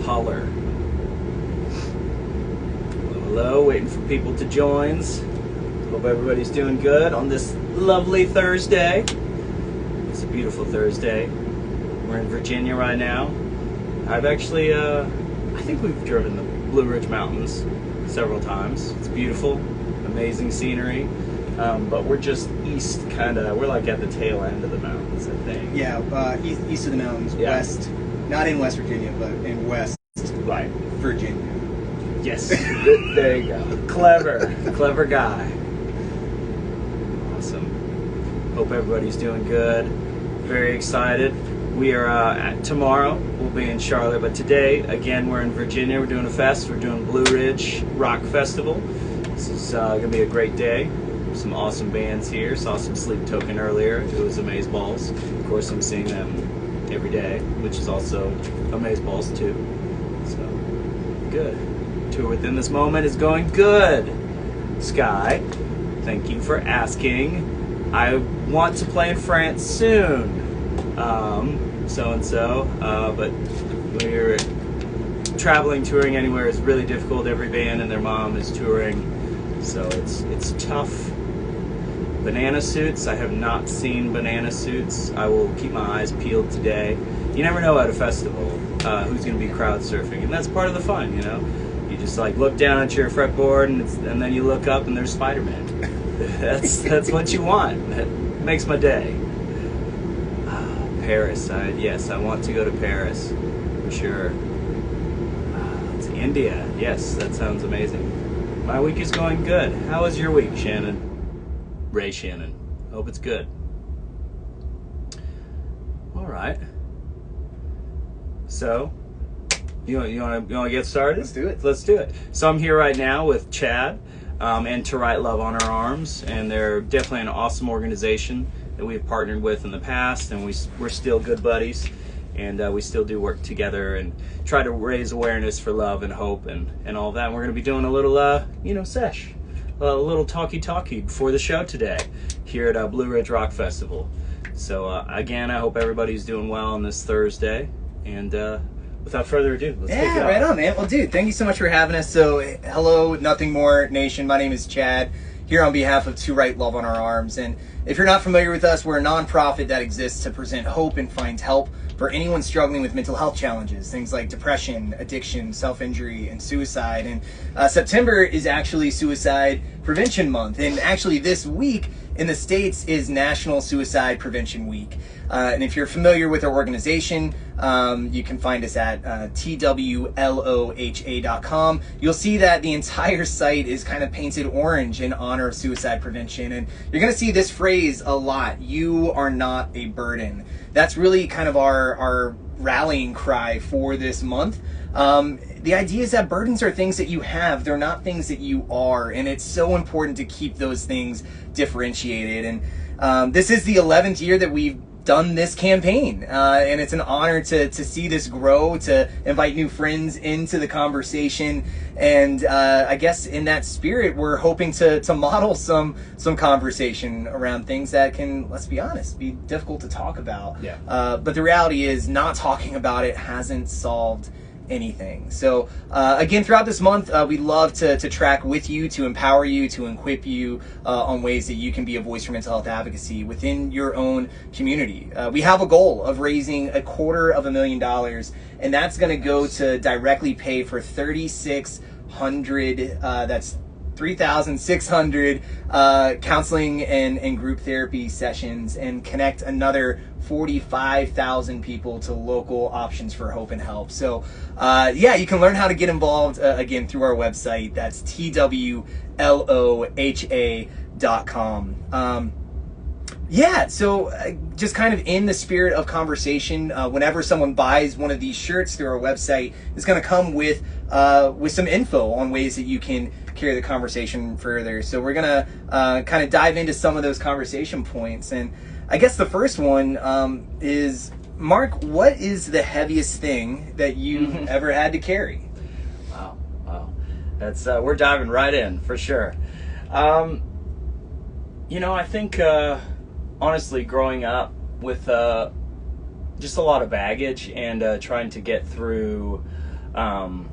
holler. Hello, waiting for people to join. Hope everybody's doing good on this lovely Thursday. It's a beautiful Thursday. We're in Virginia right now. I've actually, I think we've driven the Blue Ridge Mountains several times. It's beautiful, amazing scenery. But we're just east, we're like at the tail end of the mountains, I think. Yeah, east of the mountains, yeah. West, not in West Virginia, but in West right. Virginia. Yes, there you go. Clever guy. Awesome. Hope everybody's doing good. Very excited. We are, tomorrow, we'll be in Charlotte, but today, again, we're in Virginia. We're doing a fest. We're doing Blue Ridge Rock Festival. This is going to be a great day. Some awesome bands here. Saw some Sleep Token earlier. It was Amazeballs. Of course, I'm seeing them every day, which is also Amazeballs too. So, good. Tour Within This Moment is going good. Sky, thank you for asking. I want to play in France soon. But we're traveling, touring anywhere is really difficult. Every band and their mom is touring, so it's tough. Banana Suits, I have not seen Banana Suits. I will keep my eyes peeled today. You never know at a festival who's going to be crowd surfing, and that's part of the fun, you know? You just like look down at your fretboard and then you look up and there's Spider-Man. That's what you want. That makes my day. Paris, yes, I want to go to Paris, for sure. To India, yes, that sounds amazing. My week is going good. How is your week, Shannon? Ray Shannon. Hope it's good. All right. So, you want to get started? Let's do it. Let's do it. So I'm here right now with Chad and To Write Love on Our Arms, and they're definitely an awesome organization that we've partnered with in the past, and we're still good buddies, and we still do work together and try to raise awareness for love and hope and all that. And we're going to be doing a little, sesh. A little talkie before the show today here at Blue Ridge Rock Festival. So again, I hope everybody's doing well on this Thursday. And without further ado, let's kick it off. Right on, man. Well, dude, thank you so much for having us. So, hello, Nothing More Nation. My name is Chad, here on behalf of To Write Love on Our Arms. And if you're not familiar with us, we're a nonprofit that exists to present hope and find help for anyone struggling with mental health challenges, things like depression, addiction, self-injury, and suicide. And September is actually Suicide Prevention Month. And actually this week in the States is National Suicide Prevention Week. And if you're familiar with our organization, you can find us at TWLOHA.com. You'll see that the entire site is kind of painted orange in honor of suicide prevention. And you're going to see this phrase a lot: you are not a burden. That's really kind of our rallying cry for this month. The idea is that burdens are things that you have. They're not things that you are. And it's so important to keep those things differentiated. And this is the 11th year that we've done this campaign, and it's an honor to see this grow, to invite new friends into the conversation, and I guess in that spirit we're hoping to model some conversation around things that can, let's be honest, be difficult to talk about. Yeah. But the reality is, not talking about it hasn't solved anything. So again, throughout this month, we love to track with you, to empower you, to equip you on ways that you can be a voice for mental health advocacy within your own community. We have a goal of raising $250,000, and that's going to go to directly pay for 3,600, that's 3,600 counseling and group therapy sessions, and connect another 45,000 people to local options for hope and help. So yeah, you can learn how to get involved again through our website. That's TWLOHA.com. Yeah, so just kind of in the spirit of conversation, whenever someone buys one of these shirts through our website, it's going to come with some info on ways that you can carry the conversation further. So we're going to kind of dive into some of those conversation points. And I guess the first one is, Mark, what is the heaviest thing that you've ever had to carry? Wow. That's we're diving right in for sure. I think honestly, growing up with just a lot of baggage and trying to get through trying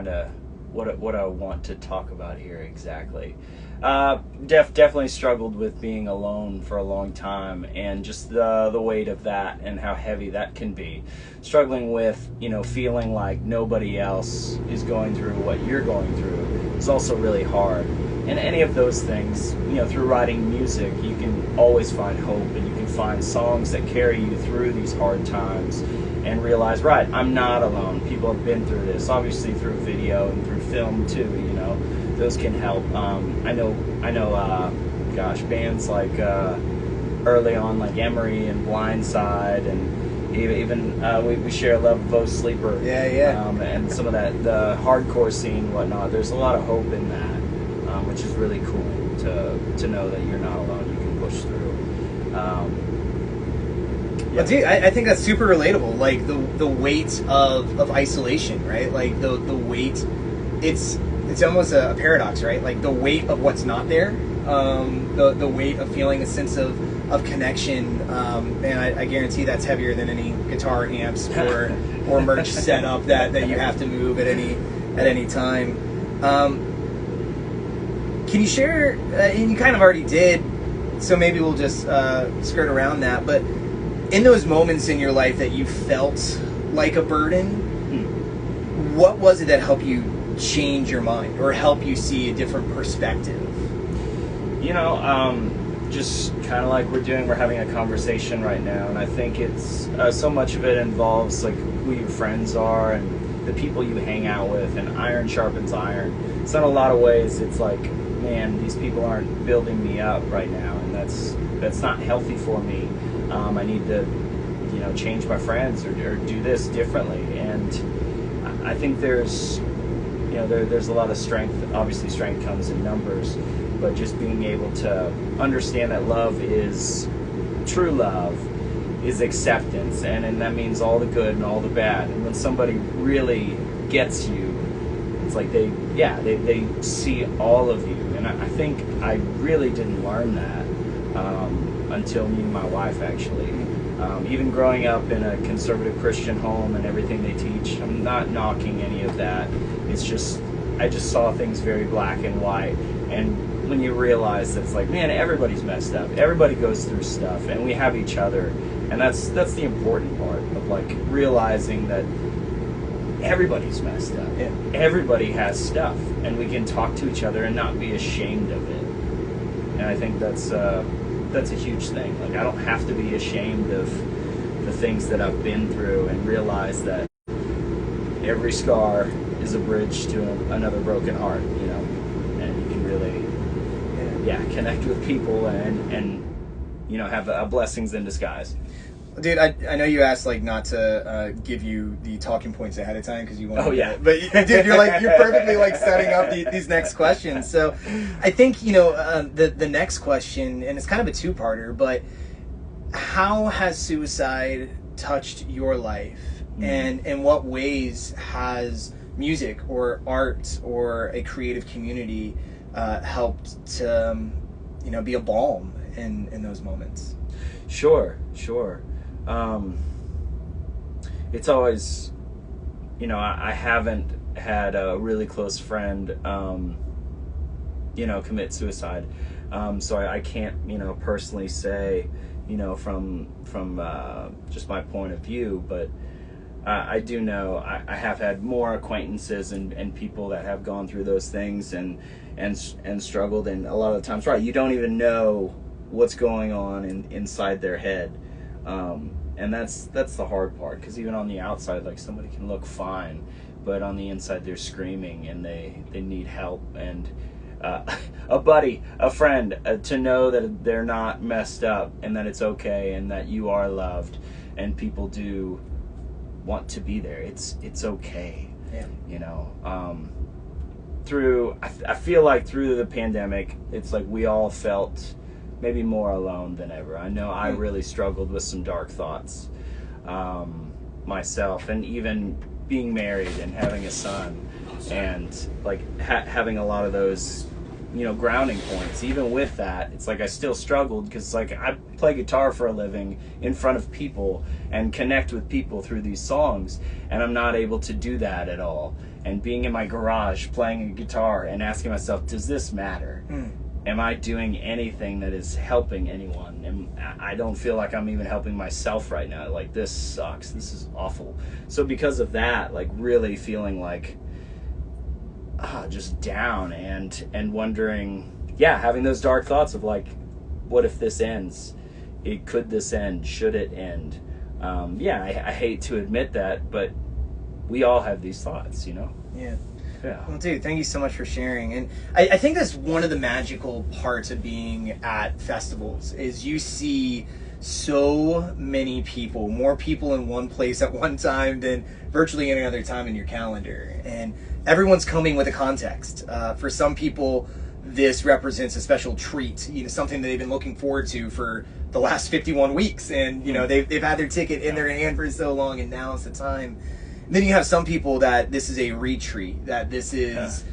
to what I want to talk about here exactly. Definitely struggled with being alone for a long time, and just the weight of that and how heavy that can be. Struggling with, feeling like nobody else is going through what you're going through is also really hard. And any of those things, through writing music, you can always find hope, and you can find songs that carry you through these hard times and realize, right, I'm not alone. People have been through this, obviously through video and through film too, those can help. I know, bands like early on, like Emery and Blindside, and even we share a love of Vo Sleeper. And some of that, the hardcore scene and whatnot, there's a lot of hope in that, which is really cool to know that you're not alone, you can push through. But dude, I think that's super relatable. Like the weight of isolation, right? Like the weight, it's almost a paradox, right? Like the weight of what's not there, the weight of feeling a sense of connection, and I guarantee that's heavier than any guitar amps or merch setup that you have to move at any time. Can you share? And you kind of already did, so maybe we'll just skirt around that, but. In those moments in your life that you felt like a burden, what was it that helped you change your mind or help you see a different perspective? Just kind of like we're having a conversation right now, and I think it's so much of it involves like who your friends are and the people you hang out with, and iron sharpens iron. So in a lot of ways, it's like, man, these people aren't building me up right now, and that's not healthy for me. I need to, change my friends or do this differently. And I think there's a lot of strength. Obviously, strength comes in numbers, but just being able to understand that love is true love is acceptance, and that means all the good and all the bad. And when somebody really gets you, it's like they see all of you. And I think I really didn't learn that until me and my wife, actually. Even growing up in a conservative Christian home and everything they teach, I'm not knocking any of that. It's just, I just saw things very black and white. And when you realize that it's like, man, everybody's messed up. Everybody goes through stuff, and we have each other. And that's the important part of like realizing that everybody's messed up. Everybody has stuff, and we can talk to each other and not be ashamed of it. And I think that's a huge thing. Like, I don't have to be ashamed of the things that I've been through, and realize that every scar is a bridge to another broken heart, and you can really, connect with people and have blessings in disguise. Dude, I know you asked like not to give you the talking points ahead of time because you want. Oh yeah, but dude, you're perfectly like setting up these next questions. So, I think the next question, and it's kind of a two-parter, but how has suicide touched your life, and in what ways has music or art or a creative community helped to be a balm in those moments? Sure. It's always, I haven't had a really close friend, commit suicide. So I can't, personally say, from just my point of view, but I do know I have had more acquaintances and people that have gone through those things and struggled. And a lot of the times, right, you don't even know what's going on inside their head. And that's the hard part, because even on the outside, like, somebody can look fine, but on the inside they're screaming and they need help. And a buddy, a friend, to know that they're not messed up and that it's okay and that you are loved and people do want to be there. It's okay. I feel like through the pandemic, it's like we all felt maybe more alone than ever. I know I really struggled with some dark thoughts myself, and even being married and having a son, and like having a lot of those grounding points. Even with that, it's like I still struggled, because like play guitar for a living in front of people and connect with people through these songs, and I'm not able to do that at all. And being in my garage playing a guitar and asking myself, does this matter? Am I doing anything that is helping anyone? I don't feel like I'm even helping myself right now. Like, this sucks. This is awful. So because of that, like, really feeling like just down and wondering, having those dark thoughts of like, what if this ends? Could this end? Should it end? I hate to admit that, but we all have these thoughts, you know? Yeah. Yeah. Well, dude, thank you so much for sharing. And I think that's one of the magical parts of being at festivals is you see so many people, more people in one place at one time than virtually any other time in your calendar. And everyone's coming with a context. For some people, this represents a special treat, you know, something that they've been looking forward to for the last 51 weeks. And, you know, they've had their ticket in their hand for so long, and now it's the time. Then you have some people that this is a retreat, that this is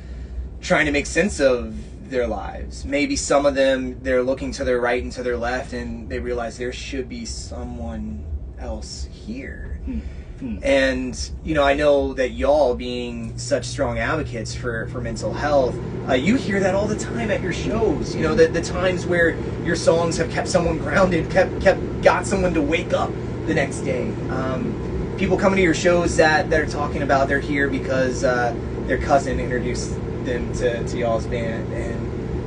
trying to make sense of their lives. Maybe some of them, they're looking to their right and to their left, and they realize there should be someone else here. And, you know, I know that y'all, being such strong advocates for mental health, you hear that all the time at your shows. You know, the times where your songs have kept someone grounded, got someone to wake up the next day. People coming to your shows that are talking about they're here because their cousin introduced them to y'all's band,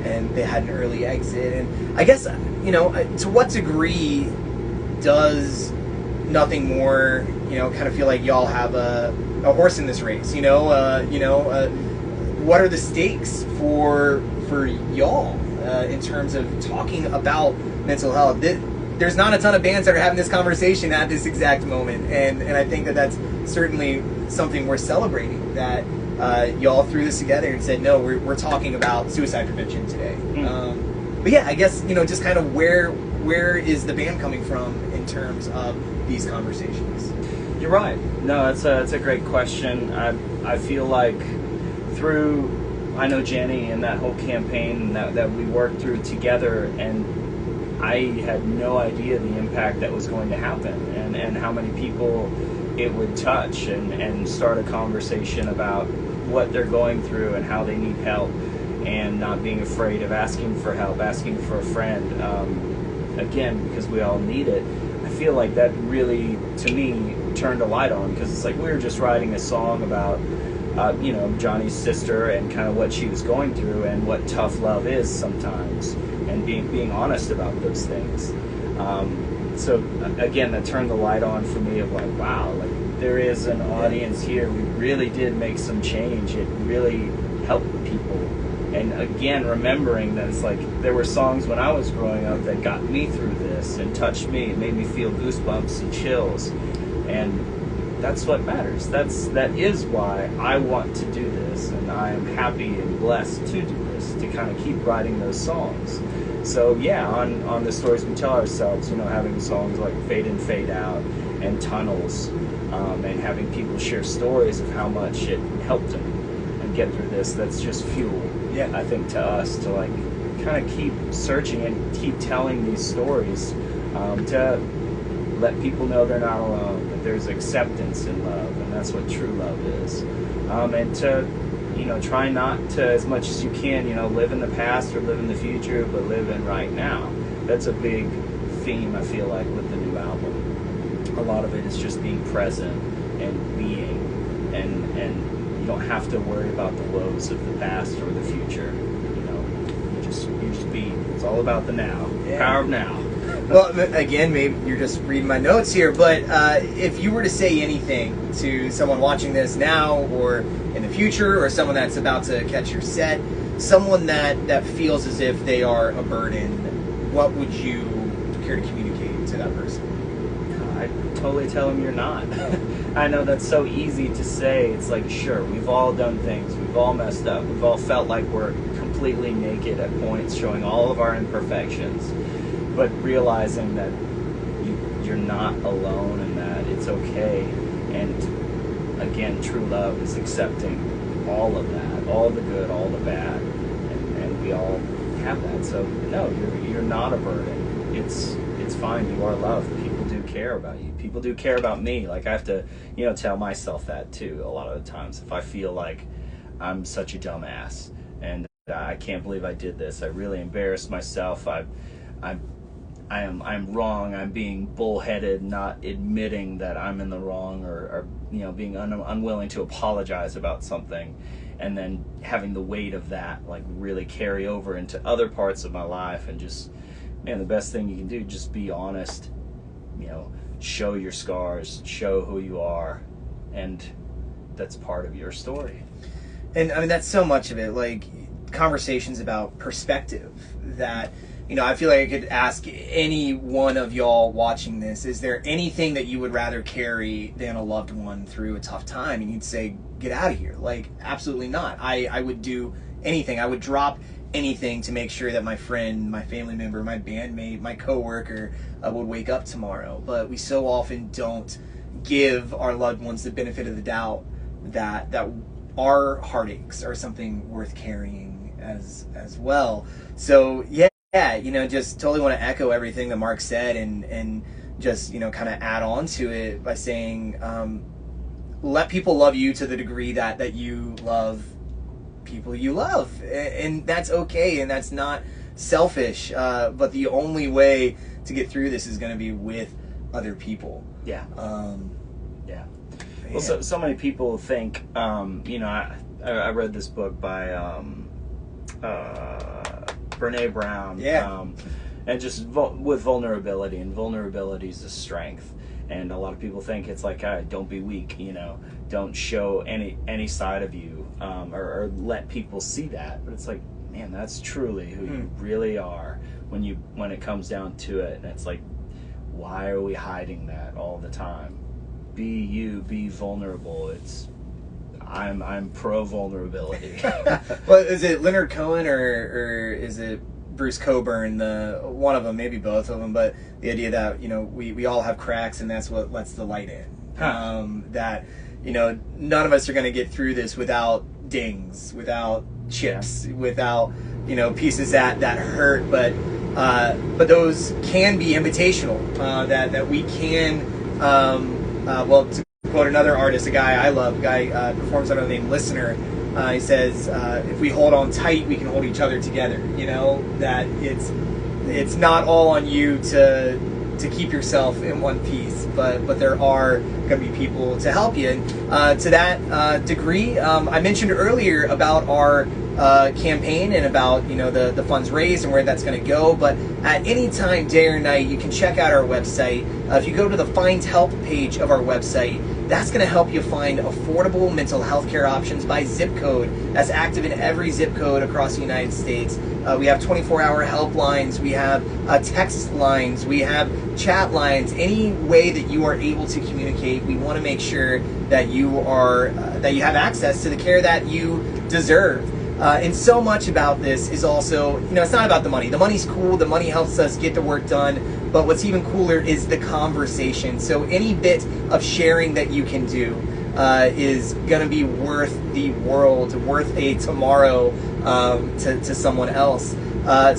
and they had an early exit. And I guess, you know, to what degree does nothing more, you know, kind of feel like y'all have a horse in this race? What are the stakes for y'all in terms of talking about mental health? There's not a ton of bands that are having this conversation at this exact moment, and I think that that's certainly something we're celebrating, that y'all threw this together and said, no, we're talking about suicide prevention today. But yeah, I guess, you know, just kind of where is the band coming from in terms of these conversations? You're right. No, that's a great question. I feel like through, I know Jenny and that whole campaign that we worked through together, and I had no idea the impact that was going to happen, and how many people it would touch and start a conversation about what they're going through and how they need help, and not being afraid of asking for help, asking for a friend. Again, because we all need it. I feel like that really, to me, turned a light on, because it's like we were just writing a song about Johnny's sister and kind of what she was going through and what tough love is sometimes, and being honest about those things. So again, that turned the light on for me of like, wow, like there is an audience here. We really did make some change. It really helped people. And again, remembering that it's like there were songs when I was growing up that got me through this and touched me. It made me feel goosebumps and chills. And that's what matters. That is why I want to do this, and I am happy and blessed to do this, to kind of keep writing those songs. So yeah, on the stories we tell ourselves, you know, having songs like Fade In, Fade Out and Tunnels, and having people share stories of how much it helped them and get through this, that's just fuel, I think, to us to like kind of keep searching and keep telling these stories, to let people know they're not alone, that there's acceptance in love, and that's what true love is. And to, you know, try not to, as much as you can, you know, live in the past or live in the future, but live in right now. That's a big theme, I feel like, with the new album. A lot of it is just being present and being, and you don't have to worry about the woes of the past or the future. You know, you just be. It's all about the now. Power of now. Well, again, maybe you're just reading my notes here, but if you were to say anything to someone watching this now or in the future, or someone that's about to catch your set, someone that feels as if they are a burden, what would you care to communicate to that person? I'd totally tell them you're not. I know that's so easy to say. It's like, sure, we've all done things. We've all messed up. We've all felt like we're completely naked at points, showing all of our imperfections. But realizing that you're not alone and that it's okay. And again, true love is accepting all of that, all the good, all the bad, and we all have that. So no, you're not a burden. it's fine. You are loved. People do care about you. People do care about me. Like, I have to, tell myself that too a lot of the times. If I feel like I'm such a dumbass and I can't believe I did this, I really embarrassed myself. I'm wrong. I'm being bullheaded, not admitting that I'm in the wrong, or being unwilling to apologize about something, and then having the weight of that like really carry over into other parts of my life. And just, man, the best thing you can do, just be honest. Show your scars, show who you are, and that's part of your story. And I mean, that's so much of it, like conversations about perspective that, I feel like I could ask any one of y'all watching this, is there anything that you would rather carry than a loved one through a tough time? And you'd say, get out of here. Like, absolutely not. I would do anything. I would drop anything to make sure that my friend, my family member, my bandmate, my coworker would wake up tomorrow. But we so often don't give our loved ones the benefit of the doubt that our heartaches are something worth carrying as well. So yeah, just totally want to echo everything that Mark said, and just, kind of add on to it by saying, let people love you to the degree that you love people you love, and that's okay, and that's not selfish, but the only way to get through this is going to be with other people. Yeah. Well, so many people think, I read this book by Brene Brown, and just with vulnerability, and vulnerability is a strength. And a lot of people think it's like, don't be weak, don't show any side of you, or let people see that. But it's like, man, that's truly who you really are when it comes down to it. And it's like, why are we hiding that all the time? Be you, be vulnerable. I'm pro vulnerability. Well, is it Leonard Cohen or is it Bruce Coburn? One of them, maybe both of them, but the idea that we all have cracks, and that's what lets the light in. That none of us are going to get through this without dings, without chips, without pieces that hurt, but those can be invitational. That we can. Well, to quote another artist, a guy I love, performs under the name Listener. He says, if we hold on tight, we can hold each other together. That it's not all on you to keep yourself in one piece, but there are going to be people to help you. And to that degree, I mentioned earlier about our campaign and about the funds raised and where that's going to go. But at any time, day or night, you can check out our website. If you go to the Find Help page of our website, that's going to help you find affordable mental health care options by zip code. That's active in every zip code across the United States. We have 24-hour helplines. We have text lines. We have chat lines. Any way that you are able to communicate, we want to make sure that you have access to the care that you deserve. And so much about this is also, it's not about the money. The money's cool. The money helps us get the work done. But what's even cooler is the conversation. So any bit of sharing that you can do is going to be worth the world, worth a tomorrow to someone else.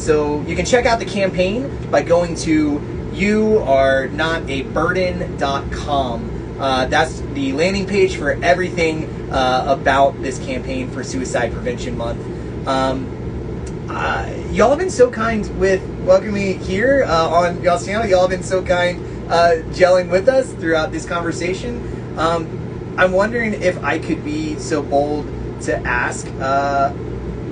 So you can check out the campaign by going to youarenotaburden.com. That's the landing page for everything about this campaign for Suicide Prevention Month. Y'all have been so kind with welcoming me here on y'all's channel. Y'all have been so kind gelling with us throughout this conversation. I'm wondering if I could be so bold to ask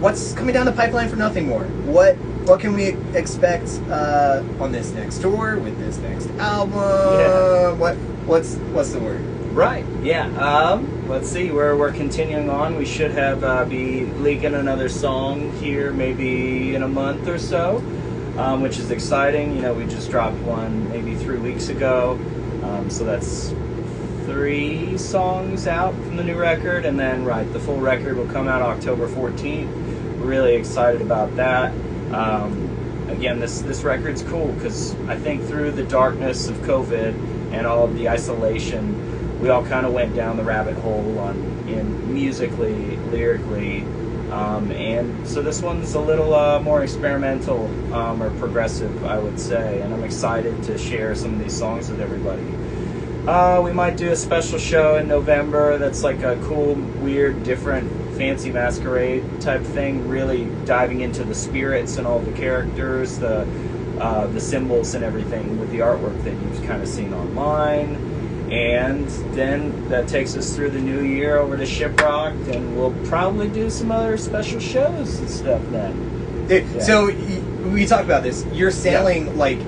what's coming down the pipeline for Nothing More? What can we expect on this next tour, with this next album? Yeah. What's the word? Right. Yeah. Let's see. We're continuing on. We should have be leaking another song here maybe in a month or so, which is exciting. We just dropped one maybe 3 weeks ago, so that's 3 songs out from the new record, and then the full record will come out October 14th. We're really excited about that. Again, this record's cool because I think through the darkness of COVID and all of the isolation, we all kind of went down the rabbit hole in musically, lyrically, And so this one's a little more experimental or progressive, I would say, and I'm excited to share some of these songs with everybody. We might do a special show in November that's like a cool, weird, different, fancy masquerade type thing, really diving into the spirits and all the characters, the symbols and everything with the artwork that you've kind of seen online. And then that takes us through the new year over to Shiprocked, and we'll probably do some other special shows and stuff then. Yeah. So we talked about this. You're sailing like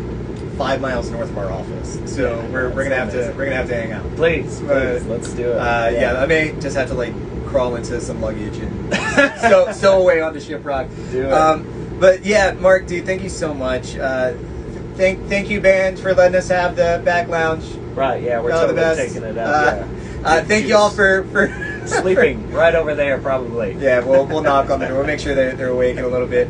5 miles north of our office, so we're gonna have to hang out. Please, let's do it. I may just have to like crawl into some luggage and stow away onto Shiprock. Do it. But yeah, Mark, dude, thank you so much. Thank you, band, for letting us have the back lounge. Right, yeah, we're totally taking it out. Thank you all for sleeping right over there, probably. Yeah, we'll knock on the door. We'll make sure they're awake in a little bit.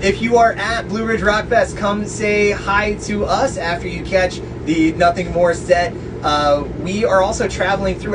If you are at Blue Ridge Rock Fest, come say hi to us after you catch the Nothing More set. We are also traveling through